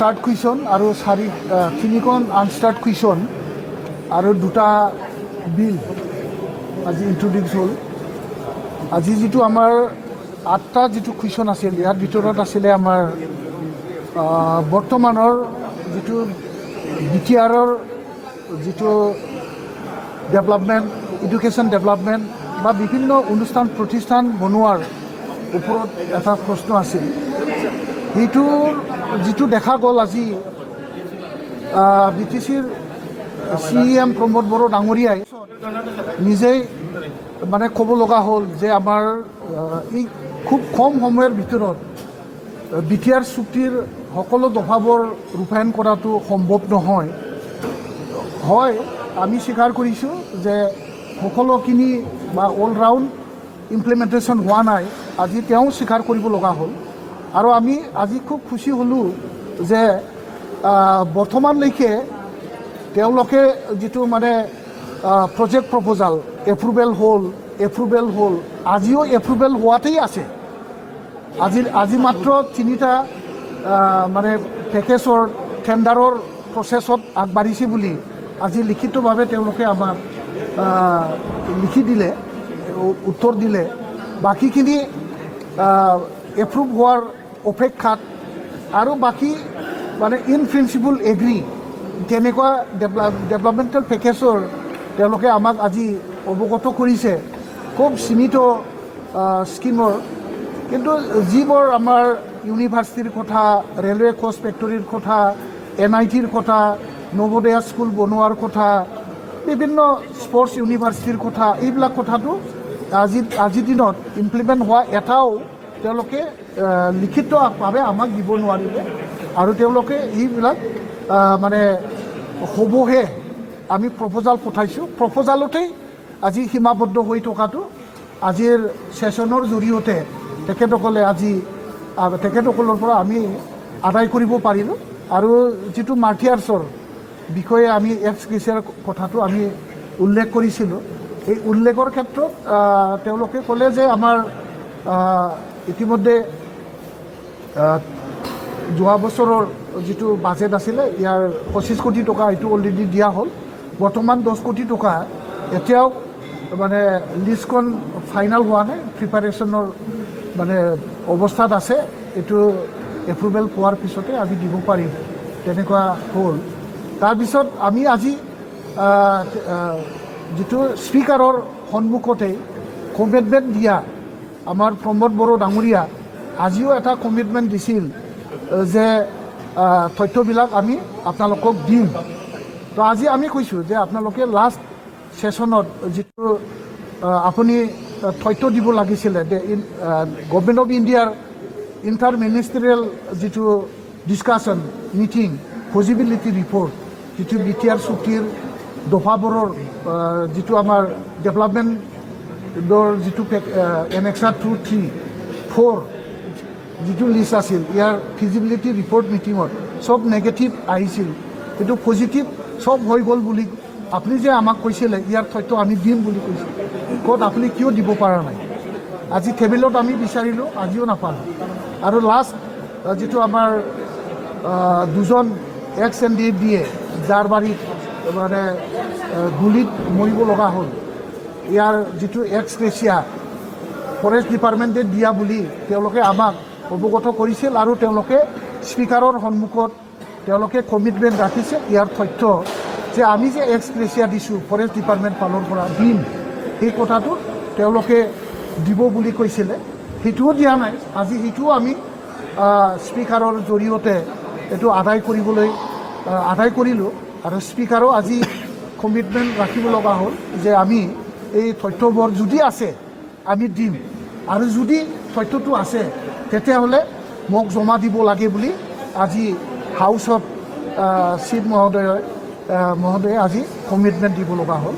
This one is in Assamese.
স্টাৰ্ট কুৱেশ্যন আৰু তিনিখন আনষ্টাৰ্ট কুৱেশ্যন আৰু দুটা বিল আজি ইন্ট্ৰডিউচ হ'ল। আজি যিটো আমাৰ 8টা যিটো কুৱেশ্যন আছিল, ইয়াৰ ভিতৰত আছিলে আমাৰ বৰ্তমানৰ যিটো BTRৰ যিটো ডেভেলপমেণ্ট, এডুকেশ্যন ডেভেলপমেণ্ট বা বিভিন্ন অনুষ্ঠান প্ৰতিষ্ঠান বনোৱাৰ ওপৰত এটা প্ৰশ্ন আছিল। সেইটো যিটো দেখা গ'ল আজি BTCৰ CEM প্ৰমোদ বড়ো ডাঙৰীয়াই নিজেই মানে ক'ব লগা হ'ল যে আমাৰ এই খুব কম সময়ৰ ভিতৰত BTR চুক্তিৰ সকলো দফাবোৰ ৰূপায়ণ কৰাটো সম্ভৱ নহয়। হয়, আমি স্বীকাৰ কৰিছোঁ যে সকলোখিনি বা অল ৰাউণ্ড ইমপ্লিমেণ্টেশ্যন হোৱা নাই, আজি তেওঁ স্বীকাৰ কৰিব লগা হ'ল। আৰু আমি আজি খুব খুচি হ'লোঁ যে বৰ্তমানলৈকে তেওঁলোকে যিটো মানে প্ৰজেক্ট প্ৰপ'জাল এপ্ৰুভেল হ'ল, আজিও এপ্ৰুভেল হোৱাতেই আছে। আজি মাত্ৰ 3টা মানে পেকেজৰ টেণ্ডাৰৰ প্ৰচেছত আগবাঢ়িছে বুলি আজি লিখিতভাৱে তেওঁলোকে আমাক লিখি দিলে, উত্তৰ দিলে। বাকীখিনি এপ্ৰুভ হোৱাৰ অপেক্ষাত আৰু বাকী মানে ইন প্ৰিন্সিপল এগ্ৰী তেনেকুৱা ডেভেলপমেণ্টেল পেকেজৰ তেওঁলোকে আমাক আজি অৱগত কৰিছে, খুব সীমিত স্কিমৰ। কিন্তু যিবোৰ আমাৰ ইউনিভাৰ্চিটিৰ কথা, ৰেলৱে কোচ ফেক্টৰীৰ কথা, NITৰ কথা, নৱোদয়া স্কুল বনোৱাৰ কথা, বিভিন্ন স্পৰ্টছ ইউনিভাৰ্চিটিৰ কথা, এইবিলাক কথাটো আজিৰ দিনত ইমপ্লিমেণ্ট হোৱা এটাও তেওঁলোকে লিখিতভাৱে আমাক দিব নোৱাৰিলে। আৰু তেওঁলোকে এইবিলাক মানে হ'বহে, আমি প্ৰপ'জাল পঠাইছোঁ, প্ৰপ'জালতেই আজি সীমাবদ্ধ হৈ থকাটো আজিৰ ছেশ্যনৰ জৰিয়তে তেখেতসকলৰ পৰা আমি আদায় কৰিব পাৰিলোঁ। আৰু যিটো মাৰ্টিয়াৰ্ছৰ বিষয়ে আমি এক্স-গ্ৰেচিয়াৰ কথাটো আমি উল্লেখ কৰিছিলোঁ, এই উল্লেখৰ ক্ষেত্ৰত তেওঁলোকে ক'লে যে আমাৰ ইতিমধ্যে যোৱা বছৰৰ যিটো বাজেট আছিলে, ইয়াৰ 25 কোটি টকা এইটো অলৰেডি দিয়া হ'ল। বৰ্তমান 10 কোটি টকা এতিয়াও মানে লিষ্টখন ফাইনেল হোৱা নাই, প্ৰিপাৰেশ্যনৰ মানে অৱস্থাত আছে। এইটো এপ্ৰুভেল পোৱাৰ পিছতে আমি দিব পাৰিম, তেনেকুৱা হ'ল। তাৰপিছত আমি আজি যিটো স্পীকাৰৰ সন্মুখতেই কমিটমেণ্ট দিয়া আমাৰ প্ৰমোদ বড়ো ডাঙৰীয়া আজিও এটা কমিটমেণ্ট দিছিল যে তথ্যবিলাক আমি আপোনালোকক দিম। তো আজি আমি কৈছোঁ যে আপোনালোকে লাষ্ট ছেশ্যনত যিটো আপুনি তথ্য দিব লাগিছিলে, গভৰ্ণমেণ্ট অফ ইণ্ডিয়াৰ ইণ্টাৰ মিনিষ্টেৰিয়েল যিটো ডিছকাশ্যন মিটিং, ফজিবিলিটি ৰিপৰ্ট, যিটো BTR চুক্তিৰ দফাবোৰৰ যিটো আমাৰ ডেভেলপমেণ্টৰ যিটো Annexure 2, 3, 4 যিটো লিষ্ট আছিল, ইয়াৰ ফিজিবিলিটি ৰিপৰ্ট মিটিঙত চব নেগেটিভ আহিছিল। কিন্তু পজিটিভ চব হৈ গ'ল বুলি আপুনি যে আমাক কৈছিলে ইয়াৰ তথ্য আমি দিম বুলি কৈছিল, ক'ত আপুনি কিয় দিব পৰা নাই? আজি টেবুলত আমি বিচাৰিলোঁ, আজিও নাপালোঁ। আৰু লাষ্ট যিটো আমাৰ দুজন ex-NDA যাৰ বাৰীত মানে গুলীত মৰিব লগা হ'ল, ইয়াৰ যিটো এক্স-গ্ৰেচিয়া ফৰেষ্ট ডিপাৰ্টমেণ্টে দিয়া বুলি তেওঁলোকে আমাক অৱগত কৰিছিল। আৰু তেওঁলোকে স্পীকাৰৰ সন্মুখত তেওঁলোকে কমিটমেণ্ট ৰাখিছে ইয়াৰ তথ্য যে আমি যে এক্স-গ্ৰেচিয়া দিছোঁ ফৰেষ্ট ডিপাৰ্টমেণ্ট ফালৰ পৰা দিম, সেই কথাটো তেওঁলোকে দিব বুলি কৈছিলে, সেইটোও দিয়া নাই। আজি সেইটোও আমি স্পীকাৰৰ জৰিয়তে এইটো আদায় কৰিলোঁ। আৰু স্পীকাৰো আজি কমিটমেণ্ট ৰাখিব লগা হ'ল যে আমি এই তথ্যবোৰ যদি আছে আমি দিম, আৰু যদি তথ্যটো আছে তেতিয়াহ'লে মোক জমা দিব লাগে বুলি আজি হাউচত চিফ মহোদয়ে আজি কমিটমেণ্ট দিব লগা হ'ল।